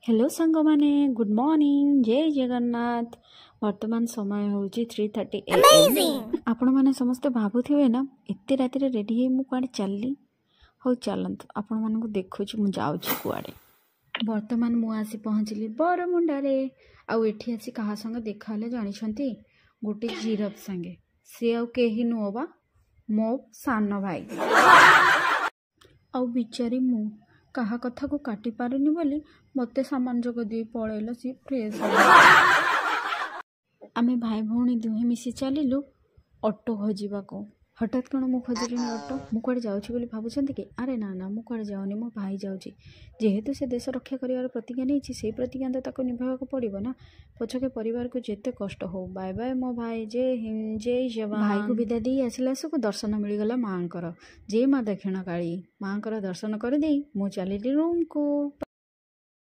Hello सांग माने good morning जय जगन्नाथ। वर्तमान समय हूँ 3:30 AM। आपण मैंने समस्ते भावुवे ना एत राति रेडी हो मुझे चलली हो चलत आपण मानक देखु मुझे कुआड़े। वर्तमान मु आसी पहुँचली बरमुंडारे आउ एठी आसी कहा संग देखा जानी गोटे जिराफ संगे सी आउ कहीं नुह बा मो सान भाई आउ बिचारी मु कहा कथा को काटी पारुनी बोली मते सामान जग दी पलैल सी फ्रेश आमे भाई भौणी दुहे मिसी चलिलु ऑटो खोजा को। हठात कौन मु खोजली ऑटो मु कड़े जाऊँगी बोली भावुंट कि अरे ना ना मु कड़े जाऊनी मो भाई जाऊँगी जेहेतु से देश रक्षा कर प्रतिज्ञा नहीं से प्रतिज्ञा तो निभा पड़ो ना पछके परिवार को जिते कष्ट हो। बाय बाय मो भाई जय हिंद जय जवान। भाई को विदा दी आसला सबको दर्शन मिलगला माँ जे माँ दक्षिण काली माँ दर्शन कर दे मु चलिली रूम को।